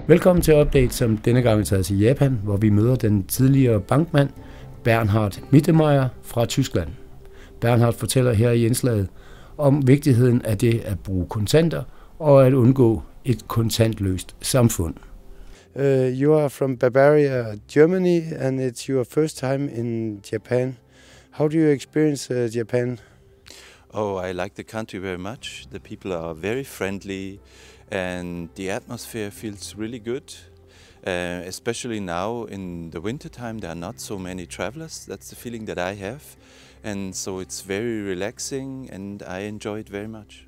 Velkommen til Update, som denne gang er taget til Japan, hvor vi møder den tidligere bankmand Bernhard Mittemeyer fra Tyskland. Bernhard fortæller her i indslaget om vigtigheden af det at bruge kontanter og at undgå et kontantløst samfund. You are from Bavaria, Germany, and it's your first time in Japan. How do you experience Japan? Oh, I like the country very much. The people are very friendly and the atmosphere feels really good. Especially now in the winter time, there are not so many travelers. That's the feeling that I have. And so it's very relaxing and I enjoy it very much.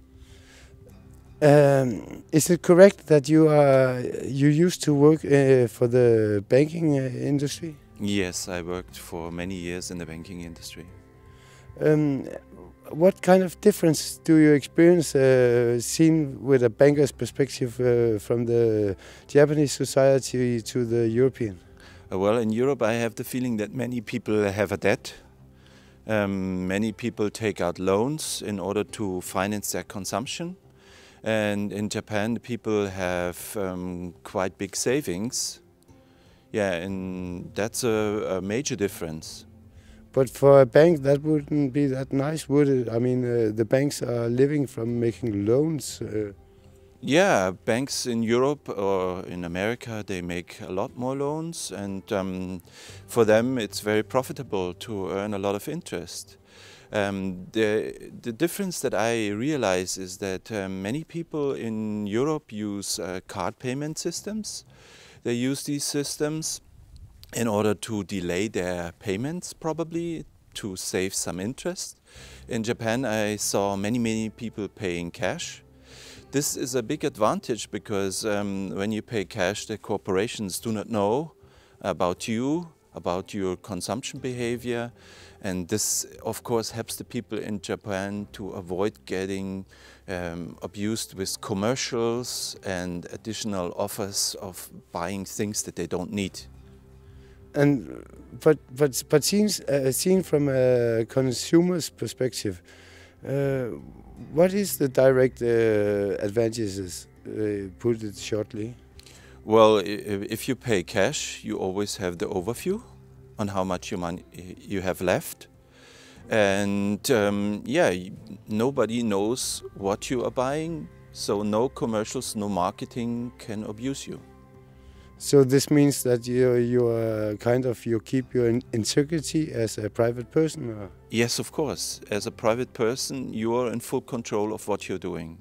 Is it correct that you used to work for the banking industry? Yes, I worked for many years in the banking industry. What kind of difference do you experience seen with a banker's perspective from the Japanese society to the European? Well, in Europe I have the feeling that many people have a debt. Many people take out loans in order to finance their consumption. And in Japan, people have quite big savings. Yeah, and that's a major difference. But for a bank, that wouldn't be that nice, would it? I mean, the banks are living from making loans. Yeah, banks in Europe or in America, they make a lot more loans. And for them, it's very profitable to earn a lot of interest. The difference that I realize is that many people in Europe use card payment systems. They use these systems in order to delay their payments, probably to save some interest. In Japan, I saw many people paying cash. This is a big advantage because when you pay cash, the corporations do not know about you, about your consumption behavior. And this, of course, helps the people in Japan to avoid getting abused with commercials and additional offers of buying things that they don't need. And but seen from a consumer's perspective, what is the direct advantages? Put it shortly. Well, if you pay cash, you always have the overview on how much money you have left. And yeah, nobody knows what you are buying, so no commercials, no marketing can abuse you. So this means that you keep your integrity as a private person? Or? Yes, of course. As a private person, you are in full control of what you're doing.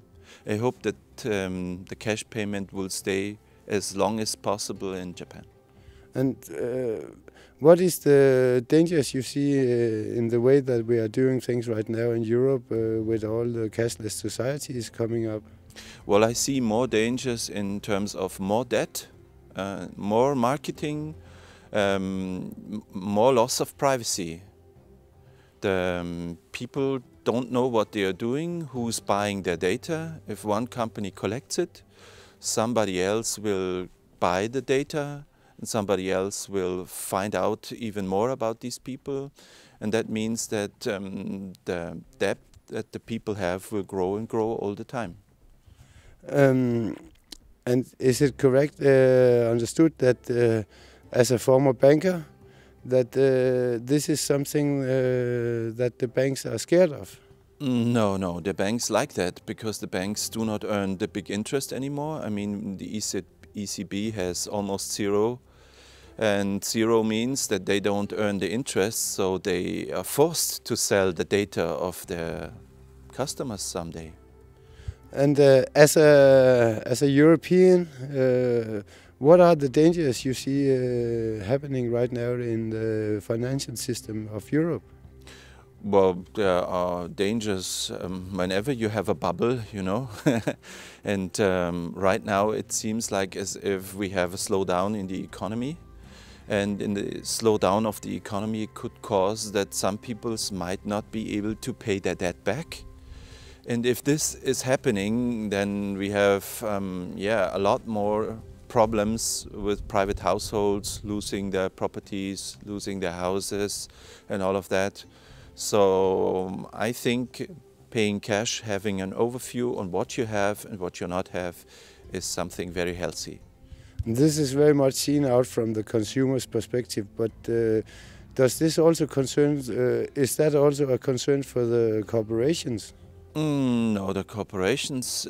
I hope that the cash payment will stay as long as possible in Japan. And what is the dangers you see in the way that we are doing things right now in Europe with all the cashless societies coming up? Well, I see more dangers in terms of more debt, more marketing, more loss of privacy. The people don't know what they are doing, who's buying their data. If one company collects it, somebody else will buy the data and somebody else will find out even more about these people. And that means that the debt that the people have will grow and grow all the time. And is it correct, understood that as a former banker, that this is something that the banks are scared of? No, the banks like that because the banks do not earn the big interest anymore. I mean, the ECB has almost zero, and zero means that they don't earn the interest, so they are forced to sell the data of their customers someday. And as a European, what are the dangers you see happening right now in the financial system of Europe? Well, there are dangers whenever you have a bubble, you know. And right now it seems like as if we have a slowdown in the economy. And in the slowdown of the economy it could cause that some people might not be able to pay their debt back. And if this is happening, then we have a lot more problems with private households losing their properties, losing their houses and all of that. So I think paying cash, having an overview on what you have and what you not have is something very healthy. This is very much seen out from the consumer's perspective, but does this also concern, is that also a concern for the corporations? No, the corporations,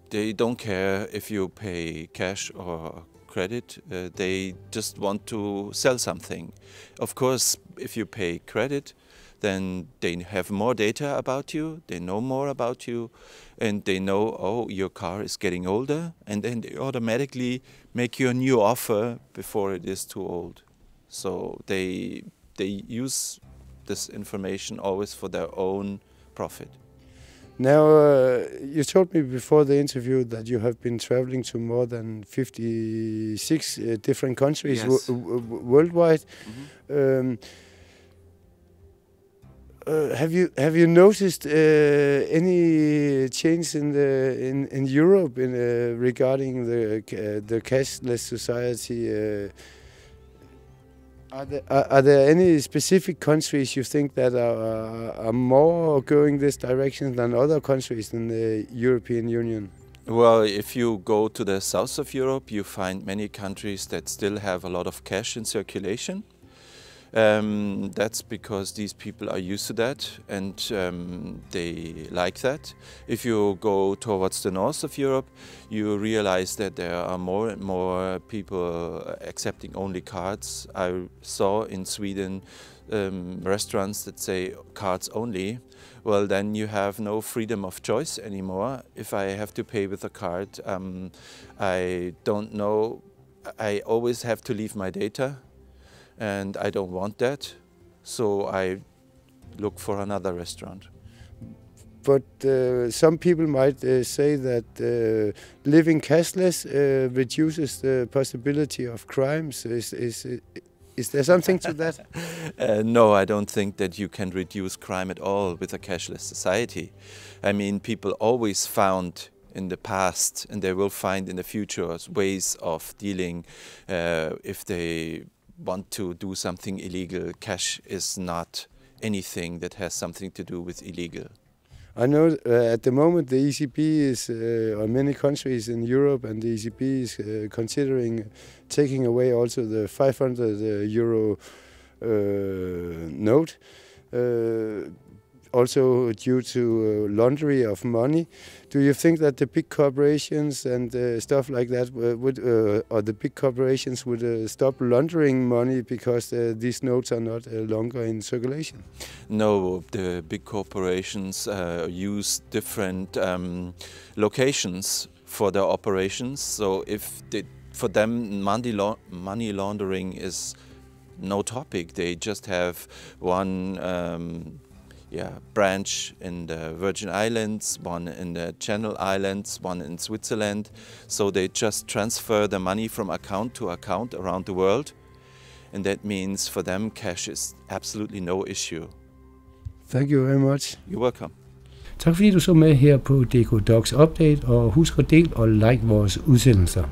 they don't care if you pay cash or credit. They just want to sell something. Of course, if you pay credit, then they have more data about you, they know more about you, and they know, oh, your car is getting older, and then they automatically make you a new offer before it is too old. So they use this information always for their own profit. Now, you told me before the interview that you have been traveling to more than 56 different countries. Yes. Worldwide. Mm-hmm. Have you noticed any change in Europe regarding the cashless society? Are there any specific countries you think that are more going this direction than other countries in the European Union? Well, if you go to the south of Europe, you find many countries that still have a lot of cash in circulation. That's because these people are used to that and they like that. If you go towards the north of Europe, you realize that there are more and more people accepting only cards. I saw in Sweden restaurants that say cards only. Well, then you have no freedom of choice anymore. If I have to pay with a card, I don't know, I always have to leave my data. And I don't want that, so I look for another restaurant. But some people might say that living cashless reduces the possibility of crimes. Is there something to that? No, I don't think that you can reduce crime at all with a cashless society. I mean, people always found in the past, and they will find in the future, ways of dealing if they want to do something illegal. Cash is not anything that has something to do with illegal. I know at the moment the ECB is, or many countries in Europe, and the ECB is considering taking away also the 500 euro note, also due to laundering of money. Do you think that the big corporations and stuff like that would, or the big corporations would stop laundering money because these notes are not longer in circulation? No, the big corporations use different locations for their operations. So if for them money laundering is no topic, they just have one branch in the Virgin Islands, one in the Channel Islands, one in Switzerland. So they just transfer the money from account to account around the world. And that means for them cash is absolutely no issue. Thank you very much. You're welcome. Tak fordi du så med her på DK Docs Update, og husk at dele og like vores udsendelser.